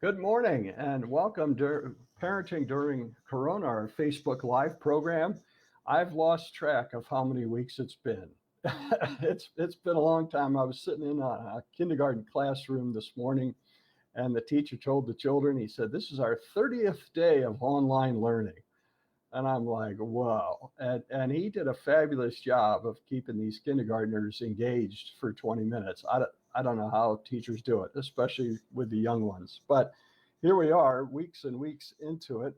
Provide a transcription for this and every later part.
Good morning and welcome to Parenting During Corona, our Facebook Live program. I've lost track of how many weeks it's been. It's been a long time. I was sitting in a kindergarten classroom this morning, and the teacher told the children, he said, "This is our 30th day of online learning." And I'm like, wow. And he did a fabulous job of keeping these kindergartners engaged for 20 minutes. I don't know how teachers do it, especially with the young ones. But here we are, weeks and weeks into it.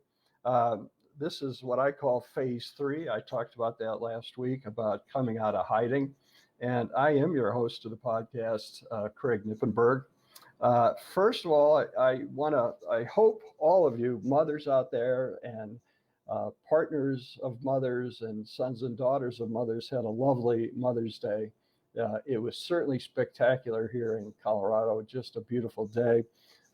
This is what I call phase 3. I talked about that last week, about coming out of hiding. And I am your host of the podcast, Craig Nippenberg. First of all, I hope all of you mothers out there and partners of mothers and sons and daughters of mothers had a lovely Mother's Day. It was certainly spectacular here in Colorado, just a beautiful day.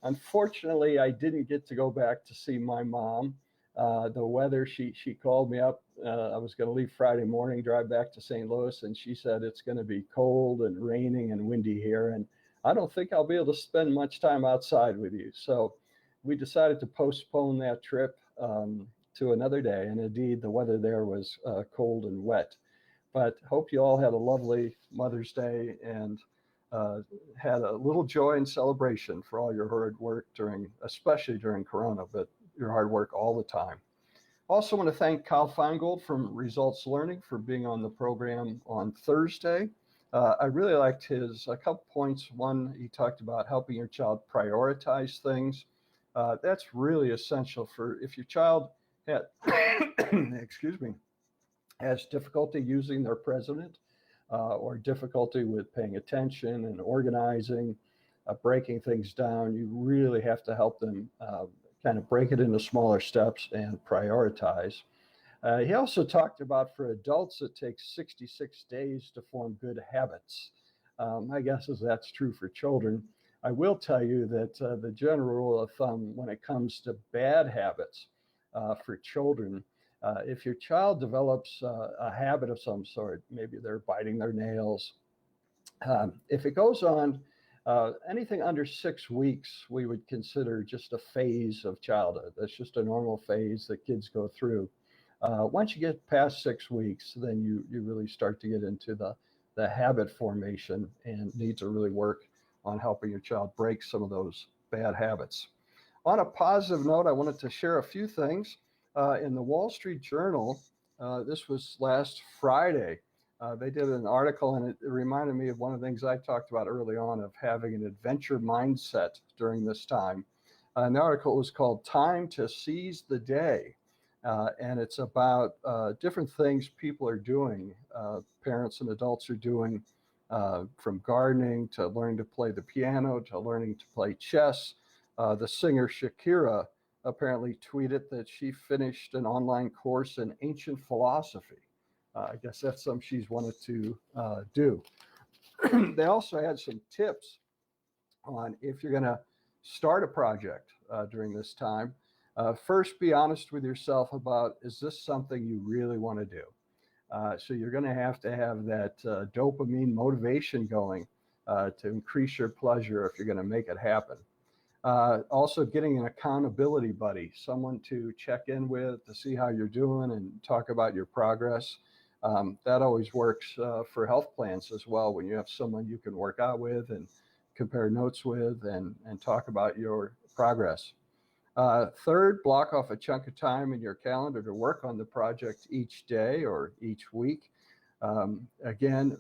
Unfortunately, I didn't get to go back to see my mom. The weather, she called me up. I was going to leave Friday morning, drive back to St. Louis, and she said it's going to be cold and raining and windy here, and I don't think I'll be able to spend much time outside with you. So we decided to postpone that trip to another day, and indeed the weather there was cold and wet. But hope you all had a lovely Mother's Day and had a little joy and celebration for all your hard work especially during Corona, but your hard work all the time. Also want to thank Kyle Feingold from Results Learning for being on the program on Thursday. I really liked a couple points. One, he talked about helping your child prioritize things. That's really essential if your child had, excuse me, has difficulty using their president or difficulty with paying attention and organizing, breaking things down. You really have to help them kind of break it into smaller steps and prioritize. He also talked about for adults, it takes 66 days to form good habits. My guess is that's true for children. I will tell you that the general rule of thumb when it comes to bad habits for children, if your child develops a habit of some sort, maybe they're biting their nails, if it goes on anything under 6 weeks, we would consider just a phase of childhood. That's just a normal phase that kids go through. Once you get past 6 weeks, then you really start to get into the habit formation and need to really work on helping your child break some of those bad habits. On a positive note, I wanted to share a few things. In the Wall Street Journal, this was last Friday, they did an article, and it reminded me of one of the things I talked about early on of having an adventure mindset during this time. And the article was called Time to Seize the Day. And it's about different things people are doing, parents and adults are doing, from gardening to learning to play the piano to learning to play chess. The singer Shakira apparently tweeted that she finished an online course in ancient philosophy. I guess that's something she's wanted to do. They also had some tips on if you're going to start a project during this time. First, be honest with yourself about, is this something you really want to do? So you're going to have that dopamine motivation going to increase your pleasure if you're going to make it happen. Also getting an accountability buddy, someone to check in with to see how you're doing and talk about your progress. That always works for health plans as well, when you have someone you can work out with and compare notes with and talk about your progress. Third, block off a chunk of time in your calendar to work on the project each day or each week. Again,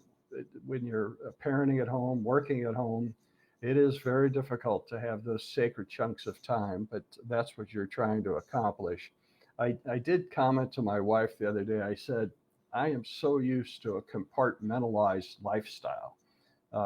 when you're parenting at home, working at home, it is very difficult to have those sacred chunks of time, but that's what you're trying to accomplish. I did comment to my wife the other day. I said, I am so used to a compartmentalized lifestyle.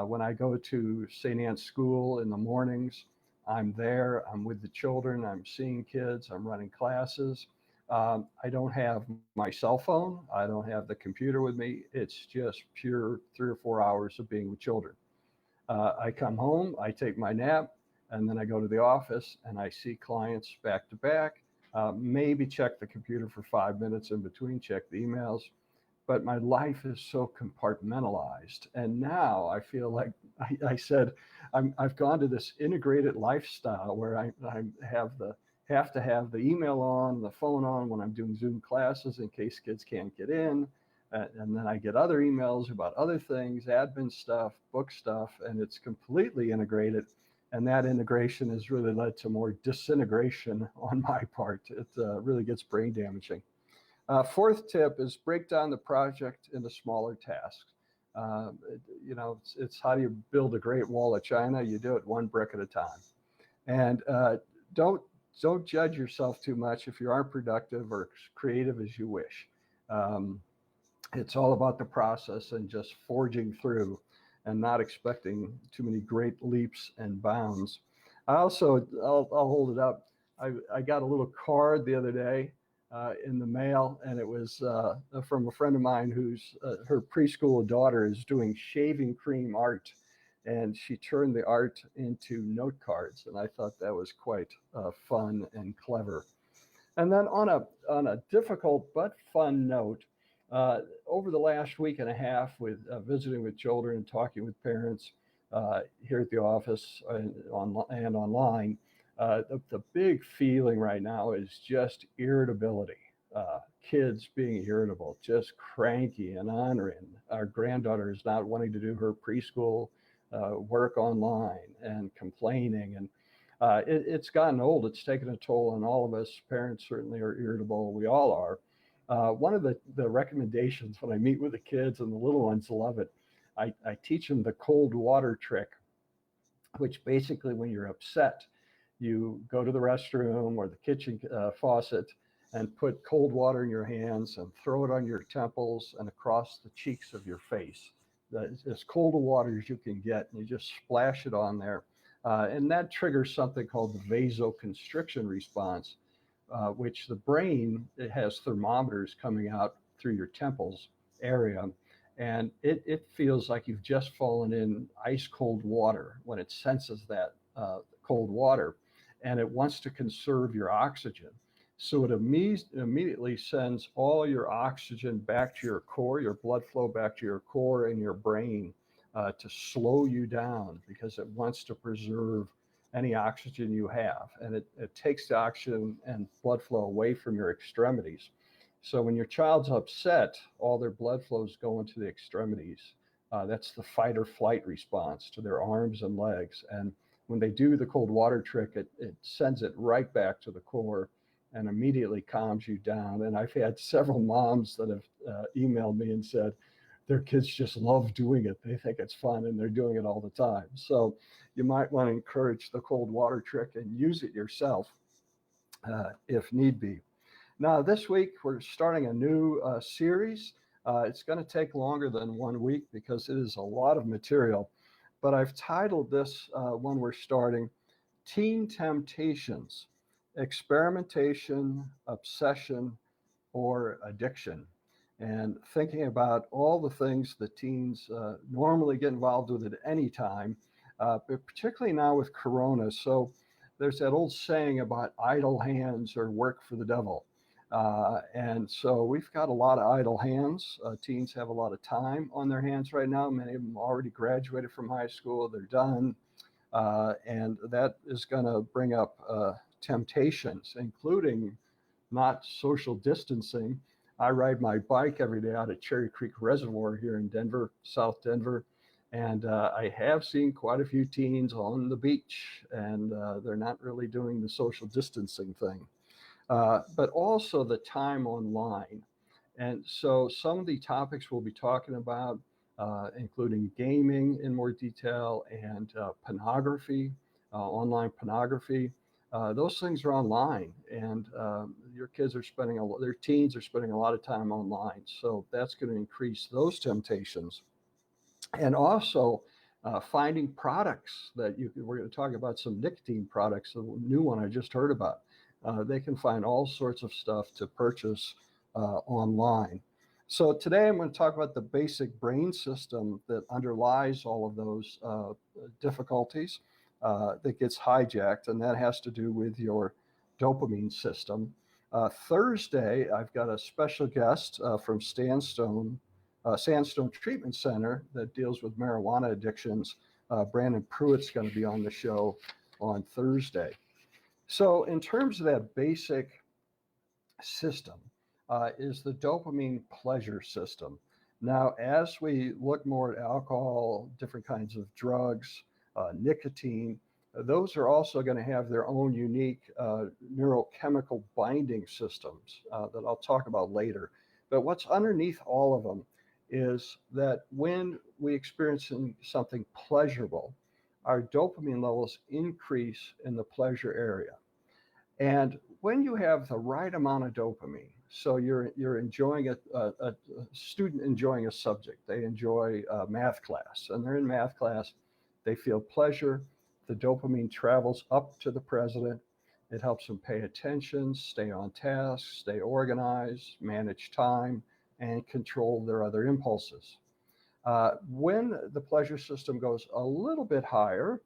When I go to St. Anne's School in the mornings, I'm there, I'm with the children, I'm seeing kids, I'm running classes. I don't have my cell phone. I don't have the computer with me. It's just pure 3 or 4 hours of being with children. I come home, I take my nap, and then I go to the office and I see clients back to back, maybe check the computer for 5 minutes in between, check the emails. But my life is so compartmentalized. And now I feel like I said, I've gone to this integrated lifestyle where I have to have the email on, the phone on when I'm doing Zoom classes in case kids can't get in. And then I get other emails about other things, admin stuff, book stuff, and it's completely integrated. And that integration has really led to more disintegration on my part. It really gets brain damaging. Fourth tip is break down the project into smaller tasks. It's how do you build a great wall of China? You do it one brick at a time. And don't judge yourself too much if you aren't productive or creative as you wish. It's all about the process and just forging through and not expecting too many great leaps and bounds. I'll hold it up. I got a little card the other day in the mail, and it was from a friend of mine who's her preschool daughter is doing shaving cream art, and she turned the art into note cards, and I thought that was quite fun and clever. And then on a difficult but fun note, over the last week and a half with visiting with children and talking with parents here at the office and online, the big feeling right now is just irritability. Kids being irritable, just cranky and ornery. Our granddaughter is not wanting to do her preschool work online and complaining. And it's gotten old. It's taken a toll on all of us. Parents certainly are irritable. We all are. One of the recommendations when I meet with the kids, and the little ones love it, I teach them the cold water trick, which basically when you're upset, you go to the restroom or the kitchen faucet and put cold water in your hands and throw it on your temples and across the cheeks of your face. As cold a water as you can get, and you just splash it on there. And that triggers something called the vasoconstriction response, which the brain, it has thermometers coming out through your temples area, and it feels like you've just fallen in ice cold water when it senses that cold water, and it wants to conserve your oxygen. So it immediately sends all your oxygen back to your core, your blood flow back to your core and your brain to slow you down because it wants to preserve any oxygen you have. And it takes the oxygen and blood flow away from your extremities. So when your child's upset, all their blood flow is going to the extremities. That's the fight or flight response to their arms and legs. And when they do the cold water trick, it sends it right back to the core and immediately calms you down. And I've had several moms that have emailed me and said their kids just love doing it. They think it's fun and they're doing it all the time. So you might want to encourage the cold water trick and use it yourself if need be. Now, this week, we're starting a new series. It's going to take longer than 1 week because it is a lot of material. But I've titled this one we're starting, Teen Temptations, Experimentation, Obsession, or Addiction. And thinking about all the things that teens normally get involved with at any time, but particularly now with Corona. So there's that old saying about idle hands or work for the devil. And so we've got a lot of idle hands. Teens have a lot of time on their hands right now. Many of them already graduated from high school. They're done. And that is going to bring up temptations, including not social distancing. I ride my bike every day out at Cherry Creek Reservoir here in Denver, South Denver. And I have seen quite a few teens on the beach, and they're not really doing the social distancing thing. But also the time online. And so some of the topics we'll be talking about, including gaming in more detail and pornography, online pornography. Those things are online, and your kids are their teens are spending a lot of time online. So that's going to increase those temptations. And also finding products that we're going to talk about some nicotine products, a new one I just heard about. They can find all sorts of stuff to purchase online. So today I'm going to talk about the basic brain system that underlies all of those difficulties that gets hijacked, and that has to do with your dopamine system. Thursday, I've got a special guest from Sandstone Treatment Center that deals with marijuana addictions, Brandon Pruitt's going to be on the show on Thursday. So in terms of that basic system, is the dopamine pleasure system. Now, as we look more at alcohol, different kinds of drugs, nicotine, those are also going to have their own unique neurochemical binding systems that I'll talk about later. But what's underneath all of them is that when we experience something pleasurable, our dopamine levels increase in the pleasure area. And when you have the right amount of dopamine, so you're enjoying a student enjoying a subject, they enjoy math class, and they're in math class, they feel pleasure, the dopamine travels up to the president, it helps them pay attention, stay on task, stay organized, manage time, and control their other impulses. When the pleasure system goes a little bit higher,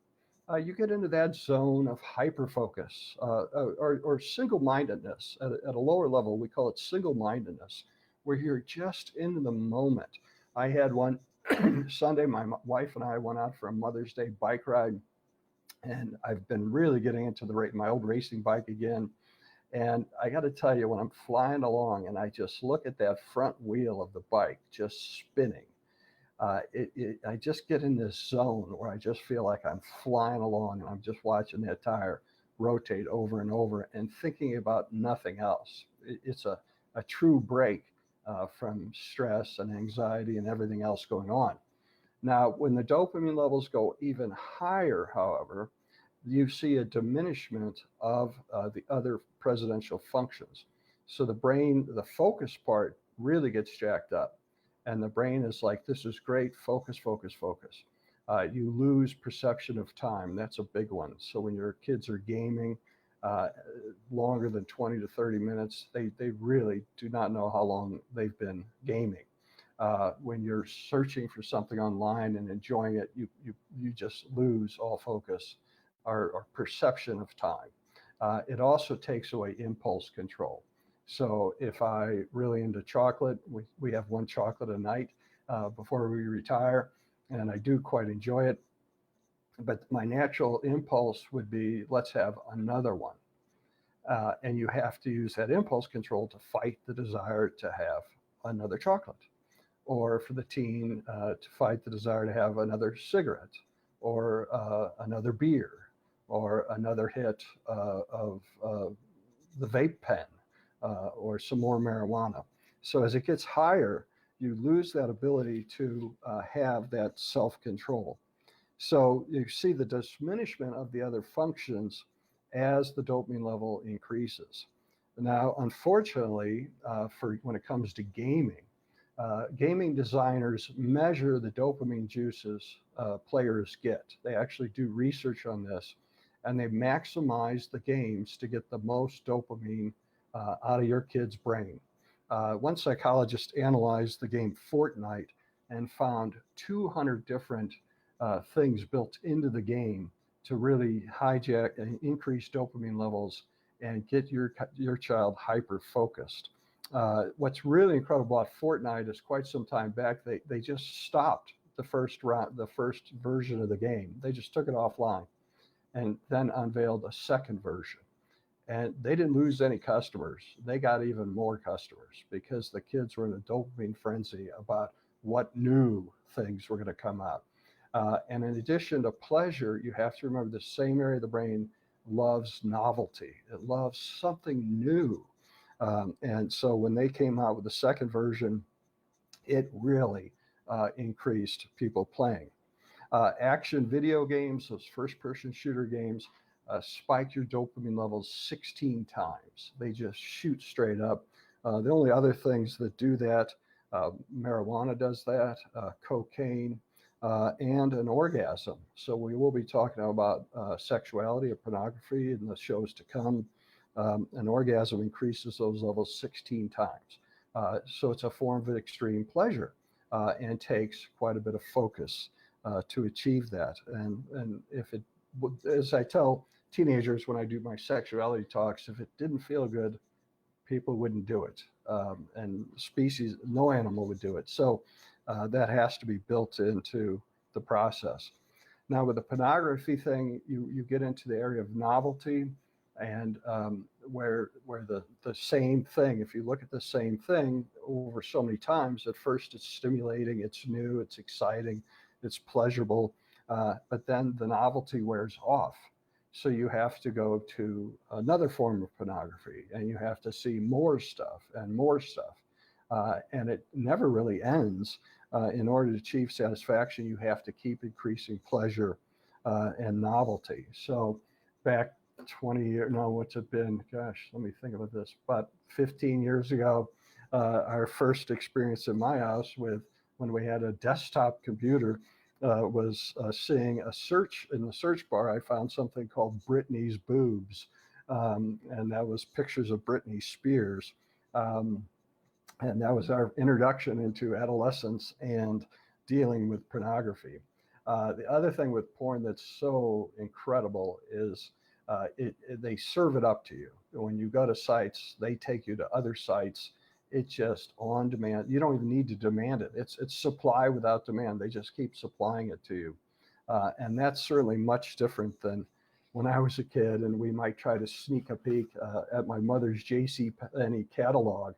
you get into that zone of hyperfocus or single-mindedness. At a lower level, we call it single-mindedness, where you're just in the moment. I had one Sunday, my wife and I went out for a Mother's Day bike ride, and I've been really getting into my old racing bike again. And I got to tell you, when I'm flying along and I just look at that front wheel of the bike just spinning, I just get in this zone where I just feel like I'm flying along and I'm just watching that tire rotate over and over and thinking about nothing else. It's a true break from stress and anxiety and everything else going on. Now, when the dopamine levels go even higher, however, you see a diminishment of the other presidential functions. So the brain, the focus part really gets jacked up. And the brain is like, this is great, focus, focus, focus. You lose perception of time. That's a big one. So when your kids are gaming longer than 20 to 30 minutes, they really do not know how long they've been gaming. When you're searching for something online and enjoying it, you just lose all focus or perception of time. It also takes away impulse control. So if I really into chocolate, we have one chocolate a night before we retire, and I do quite enjoy it. But my natural impulse would be, let's have another one. And you have to use that impulse control to fight the desire to have another chocolate, or for the teen to fight the desire to have another cigarette, or another beer, or another hit of the vape pen. Or some more marijuana. So as it gets higher, you lose that ability to have that self-control. So you see the diminishment of the other functions as the dopamine level increases. Now, unfortunately, for when it comes to gaming, gaming designers measure the dopamine juices players get. They actually do research on this, and they maximize the games to get the most dopamine out of your kid's brain. One psychologist analyzed the game Fortnite and found 200 different things built into the game to really hijack and increase dopamine levels and get your child hyper-focused. What's really incredible about Fortnite is quite some time back, they just stopped the first version of the game. They just took it offline and then unveiled a second version. And they didn't lose any customers. They got even more customers because the kids were in a dopamine frenzy about what new things were going to come out. And in addition to pleasure, you have to remember the same area of the brain loves novelty. It loves something new. And so when they came out with the second version, it really increased people playing. Action video games, those first-person shooter games, spike your dopamine levels 16 times. They just shoot straight up. The only other things that do that, marijuana does that, cocaine, and an orgasm. So we will be talking about sexuality or pornography in the shows to come. An orgasm increases those levels 16 times. So it's a form of extreme pleasure and takes quite a bit of focus to achieve that. And if it, as I tell teenagers when I do my sexuality talks, if it didn't feel good, people wouldn't do it. And no animal would do it. So that has to be built into the process. Now with the pornography thing, you get into the area of novelty, and where the same thing, if you look at the same thing over so many times, at first it's stimulating, it's new, it's exciting, it's pleasurable, but then the novelty wears off. So you have to go to another form of pornography, and you have to see more stuff and more stuff. And it never really ends. In order to achieve satisfaction, you have to keep increasing pleasure and novelty. So back 20 years, no, what's it been? Gosh, let me think about this. About 15 years ago, our first experience in my house with when we had a desktop computer was seeing a search in the search bar. I found something called Britney's boobs, and that was pictures of Britney Spears. And that was our introduction into adolescence and dealing with pornography. The other thing with porn that's so incredible is they serve it up to you. When you go to sites, they take you to other sites. It's just on demand. You don't even need to demand it. It's supply without demand. They just keep supplying it to you. And that's certainly much different than when I was a kid and we might try to sneak a peek at my mother's JCPenney catalog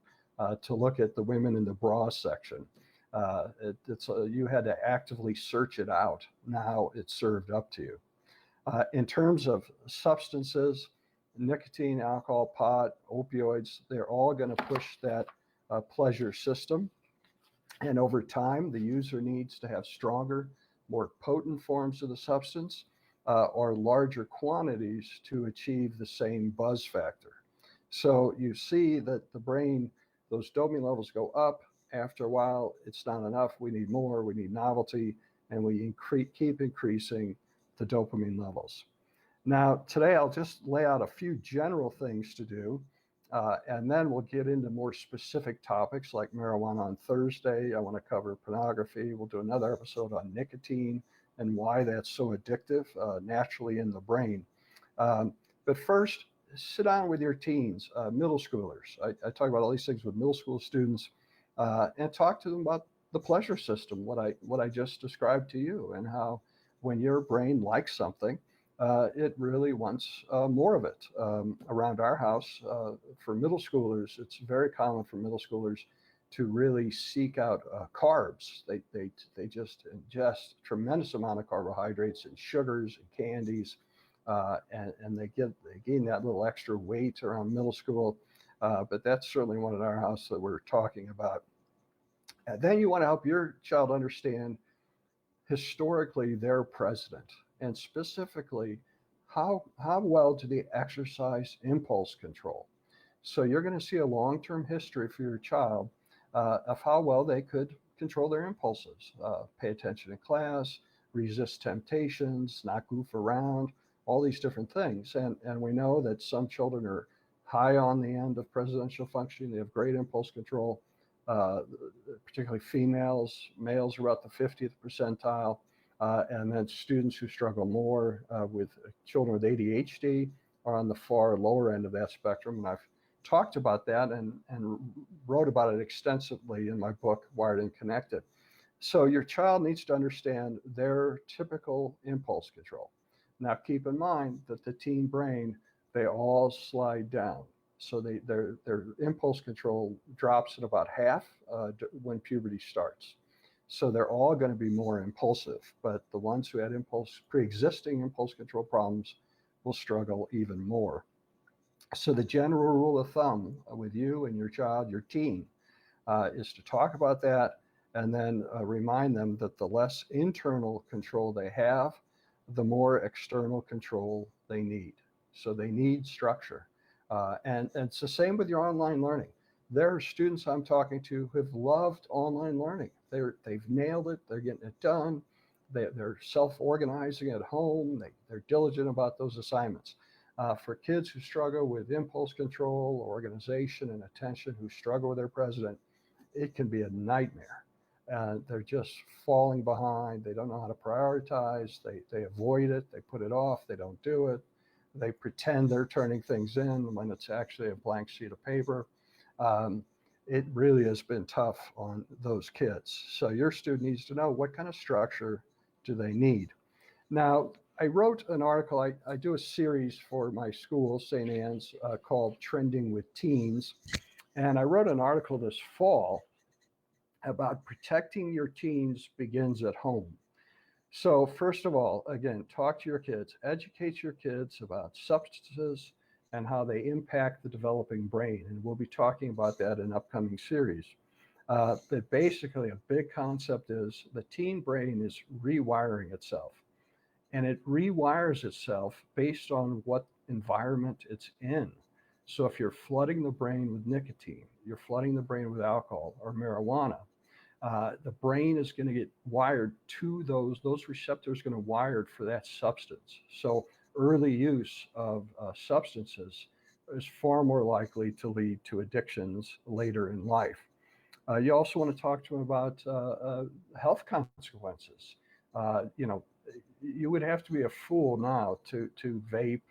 to look at the women in the bra section. You had to actively search it out. Now it's served up to you. In terms of substances, nicotine, alcohol, pot, opioids, they're all going to push that pleasure system. And over time, the user needs to have stronger, more potent forms of the substance or larger quantities to achieve the same buzz factor. So you see that the brain, those dopamine levels go up. After a while, it's not enough. We need more, we need novelty, and we keep increasing the dopamine levels. Now, today I'll just lay out a few general things to do, and then we'll get into more specific topics like marijuana on Thursday. I want to cover pornography. We'll do another episode on nicotine and why that's so addictive naturally in the brain. But first, sit down with your teens, middle schoolers. I talk about all these things with middle school students and talk to them about the pleasure system, what I just described to you, and how when your brain likes something, it really wants more of it. Around our house, for middle schoolers, it's very common for middle schoolers to really seek out carbs. They just ingest a tremendous amount of carbohydrates and sugars and candies, and they gain that little extra weight around middle school. But that's certainly one at our house that we're talking about. And then you want to help your child understand historically their president, and specifically how well do they exercise impulse control. So you're going to see a long-term history for your child of how well they could control their impulses, pay attention in class, resist temptations, not goof around, all these different things. And we know that some children are high on the end of presidential functioning. They have great impulse control, particularly females. Males are about the 50th percentile. And then students who struggle more with children with ADHD are on the far lower end of that spectrum. And I've talked about that and wrote about it extensively in my book, Wired and Connected. So your child needs to understand their typical impulse control. Now, keep in mind that the teen brain, they all slide down. So their impulse control drops at about half when puberty starts. So they're all going to be more impulsive, but the ones who had pre-existing impulse control problems will struggle even more. So the general rule of thumb with you and your child, your teen, is to talk about that and then remind them that the less internal control they have, the more external control they need. So they need structure. And it's the same with your online learning. There are students I'm talking to who have loved online learning. They've nailed it. They're getting it done. They're self-organizing at home. They're diligent about those assignments. For kids who struggle with impulse control, organization, and attention, who struggle with their president, it can be a nightmare. They're just falling behind. They don't know how to prioritize. They avoid it. They put it off. They don't do it. They pretend they're turning things in when it's actually a blank sheet of paper. It really has been tough on those kids. So your student needs to know what kind of structure do they need. Now, I wrote an article. I do a series for my school, St. Anne's, called Trending with Teens. And I wrote an article this fall about protecting your teens begins at home. So, first of all, again, talk to your kids, educate your kids about substances and how they impact the developing brain. And we'll be talking about that in upcoming series. But basically, a big concept is the teen brain is rewiring itself, and it rewires itself based on what environment it's in. So if you're flooding the brain with nicotine, you're flooding the brain with alcohol or marijuana, the brain is going to get wired to those receptors are going to wired for that substance. So early use of substances is far more likely to lead to addictions later in life. You also want to talk to them about health consequences. You know, you would have to be a fool now to vape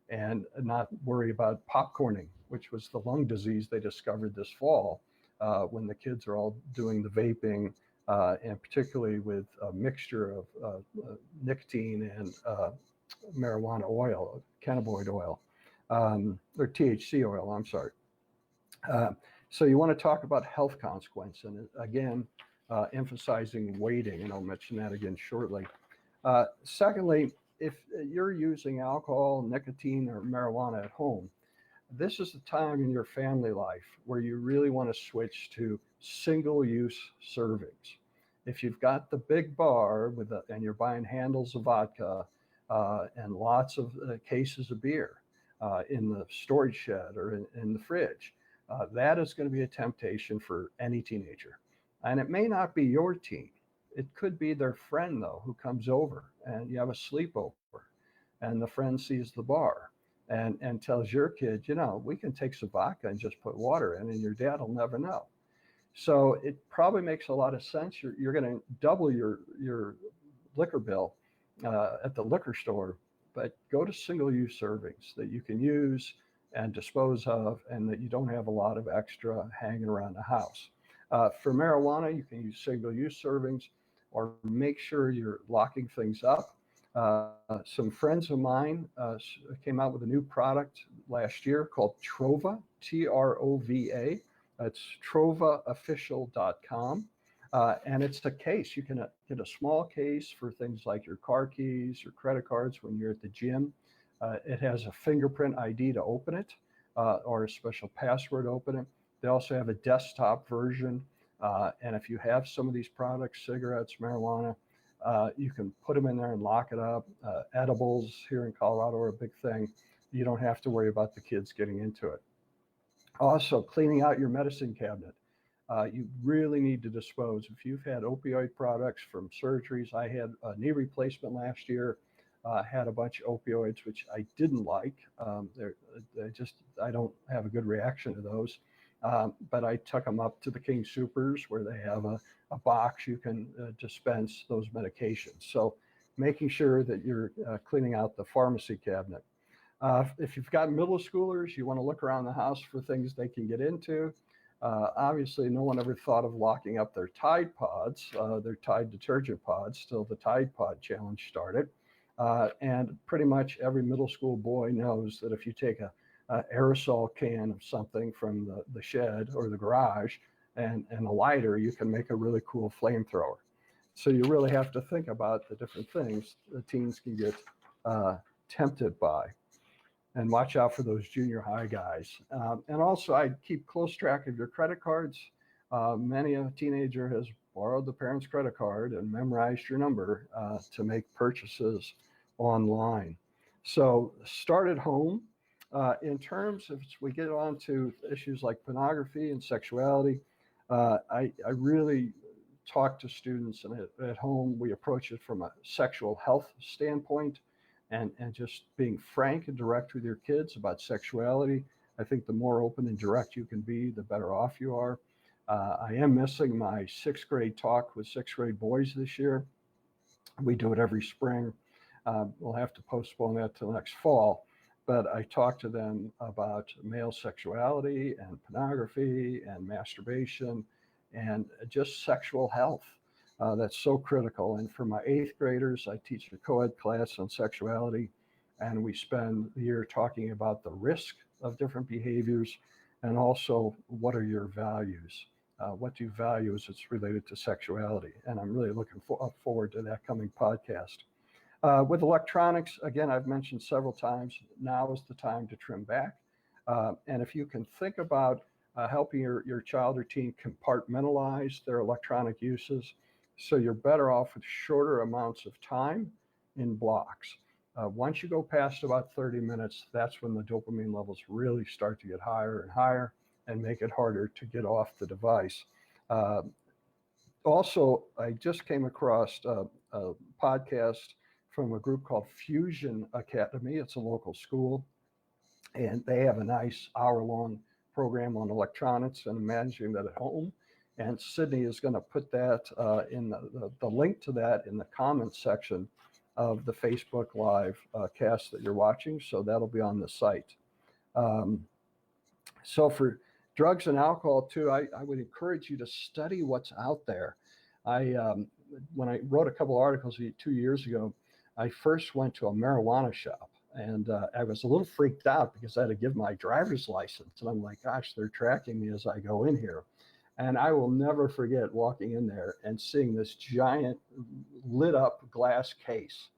and not worry about popcorning, which was the lung disease they discovered this fall when the kids are all doing the vaping, and particularly with a mixture of nicotine and marijuana oil, cannabinoid oil, or THC oil, I'm sorry. So you want to talk about health consequence, and again, emphasizing waiting, and I'll mention that again shortly. Secondly, if you're using alcohol, nicotine, or marijuana at home, this is the time in your family life where you really want to switch to single-use servings. If you've got the big bar and you're buying handles of vodka and lots of cases of beer in the storage shed or in the fridge, that is going to be a temptation for any teenager. And it may not be your teen. It could be their friend, though, who comes over and you have a sleepover and the friend sees the bar and tells your kid, you know, we can take some vodka and just put water in and your dad will never know. So it probably makes a lot of sense. You're going to double your liquor bill at the liquor store, but go to single-use servings that you can use and dispose of, and that you don't have a lot of extra hanging around the house. For marijuana, you can use single-use servings, or make sure you're locking things up. Some friends of mine came out with a new product last year called Trova, Trova. It's trovaofficial.com. And it's a case. You can get a small case for things like your car keys, your credit cards when you're at the gym. It has a fingerprint ID to open it, or a special password to open it. They also have a desktop version. And if you have some of these products, cigarettes, marijuana, you can put them in there and lock it up. Edibles here in Colorado are a big thing. You don't have to worry about the kids getting into it. Also, cleaning out your medicine cabinet. You really need to dispose. If you've had opioid products from surgeries, I had a knee replacement last year, had a bunch of opioids, which I didn't like. I don't have a good reaction to those. But I took them up to the King Supers where they have a box you can dispense those medications. So making sure that you're cleaning out the pharmacy cabinet. If you've got middle schoolers, you want to look around the house for things they can get into. Obviously, no one ever thought of locking up their Tide Pods, their Tide detergent pods, till the Tide Pod Challenge started. And pretty much every middle school boy knows that if you take a aerosol can of something from the shed or the garage and a lighter, you can make a really cool flamethrower. So you really have to think about the different things the teens can get tempted by. And watch out for those junior high guys. And also, I keep close track of your credit cards. Many a teenager has borrowed the parent's credit card and memorized your number to make purchases online. So start at home. In terms of, we get on to issues like pornography and sexuality, I really talk to students, and at home we approach it from a sexual health standpoint. And just being frank and direct with your kids about sexuality. I think the more open and direct you can be, the better off you are. I am missing my 6th grade talk with 6th grade boys this year. We do it every spring. We'll have to postpone that till next fall. But I talk to them about male sexuality and pornography and masturbation and just sexual health. That's so critical. And for my 8th graders, I teach a co-ed class on sexuality, and we spend the year talking about the risk of different behaviors and also what are your values. What do you value as it's related to sexuality? And I'm really looking forward to that coming podcast. With electronics, again, I've mentioned several times, now is the time to trim back. And if you can think about helping your child or teen compartmentalize their electronic uses, so you're better off with shorter amounts of time in blocks. Once you go past about 30 minutes, that's when the dopamine levels really start to get higher and higher and make it harder to get off the device. Also, I just came across a podcast from a group called Fusion Academy. It's a local school, and they have a nice hour-long program on electronics and managing that at home. And Sydney is going to put that in the link to that in the comments section of the Facebook Live cast that you're watching. So that'll be on the site. So for drugs and alcohol too, I would encourage you to study what's out there. When I wrote a couple articles 2 years ago, I first went to a marijuana shop, and I was a little freaked out because I had to give my driver's license. And I'm like, gosh, they're tracking me as I go in here. And I will never forget walking in there and seeing this giant lit up glass case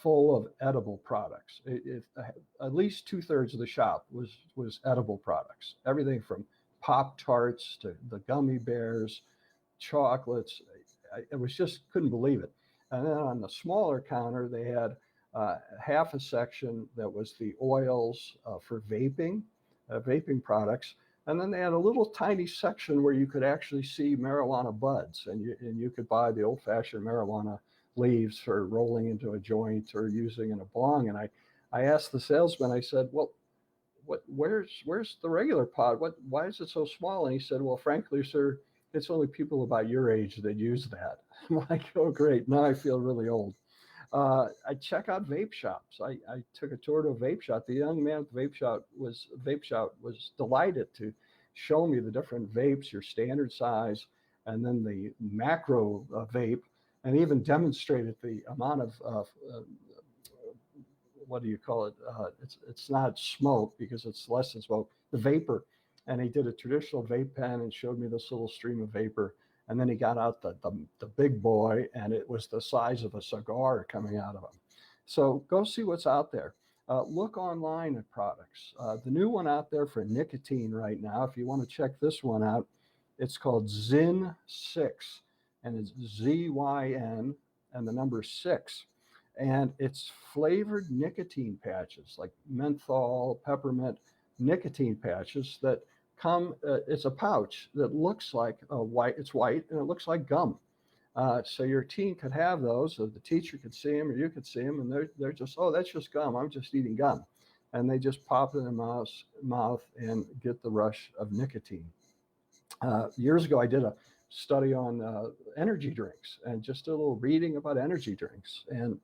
full of edible products. At least 2/3 of the shop was edible products. Everything from Pop-Tarts to the gummy bears, chocolates. I was just couldn't believe it. And then on the smaller counter, they had half a section that was the oils for vaping products. And then they had a little tiny section where you could actually see marijuana buds, and you could buy the old-fashioned marijuana leaves for rolling into a joint or using in a bong. And I asked the salesman, I said, well, where's the regular pod? Why is it so small? And he said, well, frankly, sir, it's only people about your age that use that. I'm like, oh, great. Now I feel really old. I check out vape shops. I took a tour to a vape shop. The young man at the vape shop was delighted to show me the different vapes, your standard size, and then the macro vape, and even demonstrated the amount of what do you call it? It's not smoke because it's less than smoke, the vapor. And he did a traditional vape pen and showed me this little stream of vapor. And then he got out the big boy, and it was the size of a cigar coming out of him. So go see what's out there. Look online at products. The new one out there for nicotine right now, if you want to check this one out, it's called Zyn 6, and it's ZYN and the number 6. And it's flavored nicotine patches like menthol, peppermint nicotine patches that come, it's a pouch that looks like it's white and it looks like gum. So your teen could have those, so the teacher could see them or you could see them, and they're just, oh, that's just gum. I'm just eating gum. And they just pop it in their mouth and get the rush of nicotine. Years ago, I did a study on energy drinks and just a little reading about energy drinks. And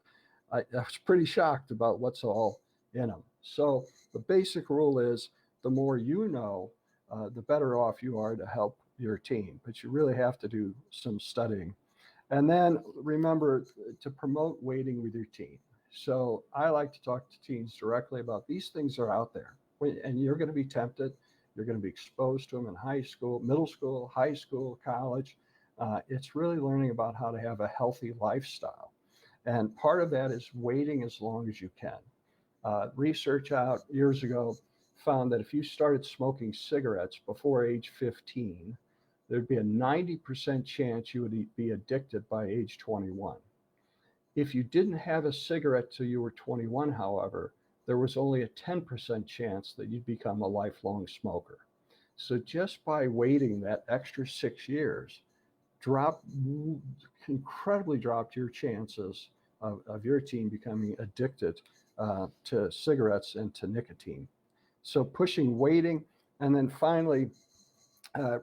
I was pretty shocked about what's all in them. So the basic rule is the more you know, the better off you are to help your teen, but you really have to do some studying. And then remember to promote waiting with your teen. So I like to talk to teens directly about these things are out there, and you're going to be tempted. You're going to be exposed to them in high school, middle school, high school, college. It's really learning about how to have a healthy lifestyle. And part of that is waiting as long as you can. Research out years ago found that if you started smoking cigarettes before age 15, there'd be a 90% chance you would be addicted by age 21. If you didn't have a cigarette till you were 21, however, there was only a 10% chance that you'd become a lifelong smoker. So just by waiting that extra 6 years, incredibly dropped your chances of your teen becoming addicted to cigarettes and to nicotine. So pushing waiting, and then finally,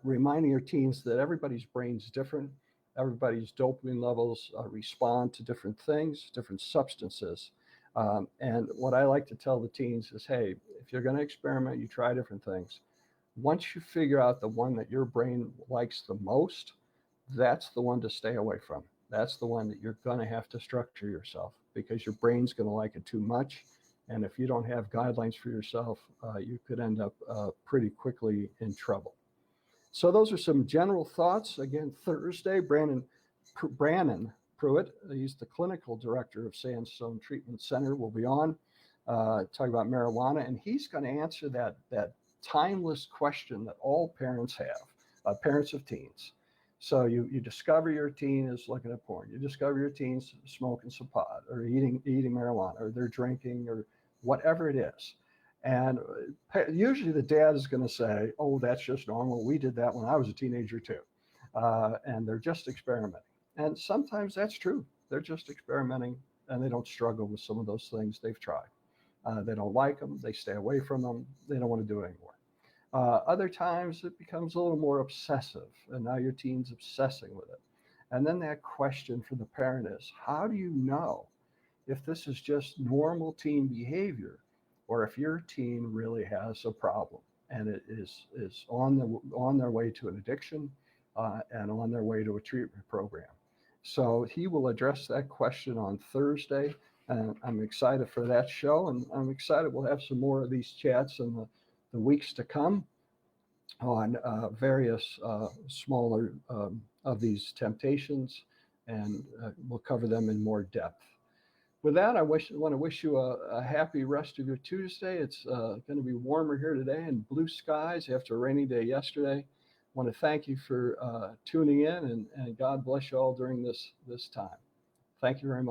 reminding your teens that everybody's brain's different. Everybody's dopamine levels respond to different things, different substances. And what I like to tell the teens is, hey, if you're going to experiment, you try different things. Once you figure out the one that your brain likes the most, that's the one to stay away from. That's the one that you're going to have to structure yourself, because your brain's going to like it too much. And if you don't have guidelines for yourself, you could end up pretty quickly in trouble. So those are some general thoughts. Again, Thursday, Brannon Pruitt, he's the clinical director of Sandstone Treatment Center, will be on talking about marijuana, and he's going to answer that timeless question that all parents have, parents of teens. So you discover your teen is looking at porn. You discover your teen's smoking some pot or eating marijuana, or they're drinking, or whatever it is. And usually the dad is going to say, oh, that's just normal. We did that when I was a teenager too. And they're just experimenting. And sometimes that's true. They're just experimenting, and they don't struggle with some of those things they've tried. They don't like them. They stay away from them. They don't want to do it anymore. Other times it becomes a little more obsessive, and now your teen's obsessing with it. And then that question for the parent is, how do you know if this is just normal teen behavior, or if your teen really has a problem and it is on their way to an addiction and on their way to a treatment program? So he will address that question on Thursday, and I'm excited for that show, and I'm excited we'll have some more of these chats in the weeks to come on various smaller of these temptations, and we'll cover them in more depth. With that, I want to wish you a happy rest of your Tuesday. It's going to be warmer here today and blue skies after a rainy day yesterday. I want to thank you for tuning in, and God bless you all during this time. Thank you very much.